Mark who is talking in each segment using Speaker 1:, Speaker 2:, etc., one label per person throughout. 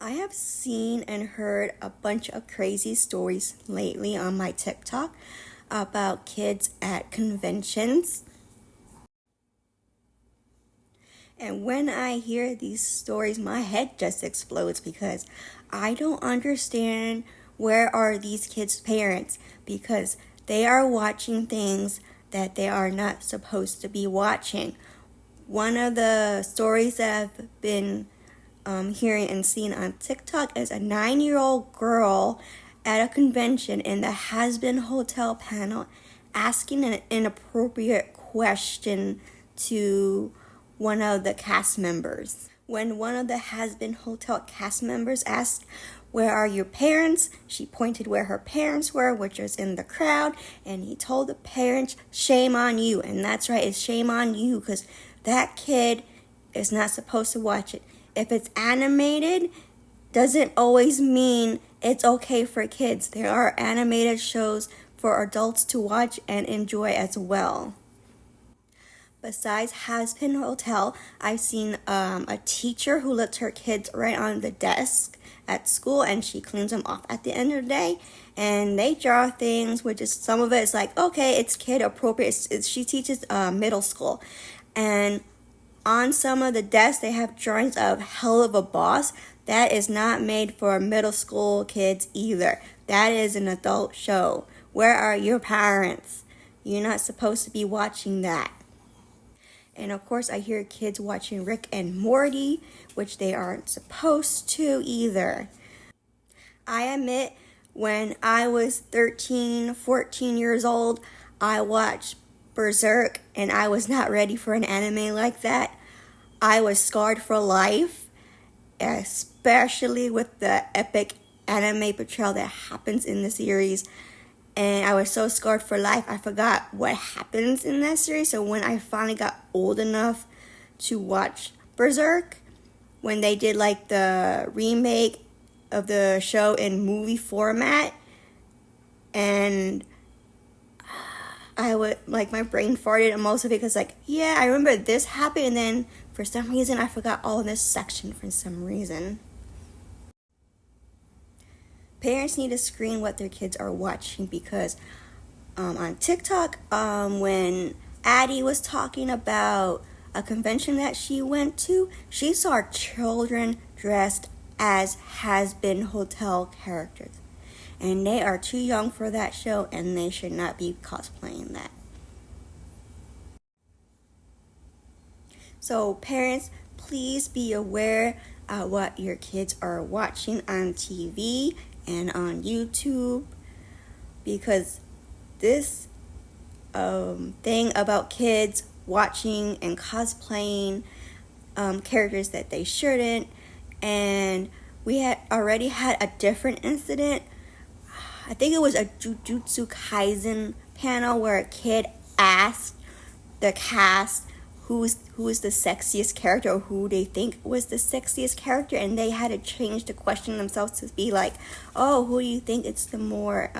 Speaker 1: I have seen and heard a bunch of crazy stories lately on my TikTok about kids at conventions. And when I hear these stories, my head just explodes because I don't understand where are these kids' parents, because they are watching things that they are not supposed to be watching. One of the stories that I've been hearing and seeing on TikTok is a 9-year-old girl at a convention in the Has-Been Hotel panel asking an inappropriate question to one of the cast members. When one of the Has-Been Hotel cast members asked, "Where are your parents?" she pointed where her parents were, which was in the crowd, and he told the parents, "Shame on you." And that's right, it's shame on you, because that kid is not supposed to watch it. If it's animated, doesn't always mean it's okay for kids. There are animated shows for adults to watch and enjoy as well. Besides Has-Been Hotel, I've seen a teacher who lets her kids right on the desk at school, and she cleans them off at the end of the day. And they draw things, which is, some of it is like, okay, it's kid appropriate. She teaches middle school. And on some of the desks, they have drawings of Helluva Boss. That is not made for middle school kids either. That is an adult show. Where are your parents? You're not supposed to be watching that. And of course, I hear kids watching Rick and Morty, which they aren't supposed to either. I admit, when I was 13, 14 years old, I watched Berserk, and I was not ready for an anime like that. I was scarred for life, especially with the epic anime portrayal that happens in the series. And I was so scarred for life, I forgot what happens in that series. So when I finally got old enough to watch Berserk, when they did like the remake of the show in movie format, and I would, like, my brain farted, and most of it because, like, yeah, I remember this happened, and then for some reason I forgot all this section for some reason. Parents need to screen what their kids are watching, because on TikTok, when Addie was talking about a convention that she went to, she saw children dressed as Has-Been Hotel characters. And they are too young for that show, and they should not be cosplaying that. So parents, please be aware what your kids are watching on TV and on YouTube, because this thing about kids watching and cosplaying characters that they shouldn't, and we had already had a different incident. I think it was a Jujutsu Kaisen panel where a kid asked the cast who is the sexiest character, or who they think was the sexiest character, and they had to change the question themselves to be like, oh, who do you think is the more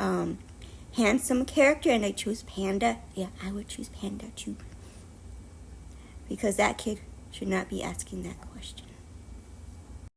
Speaker 1: handsome character? And they choose Panda. Yeah, I would choose Panda too, because that kid should not be asking that question.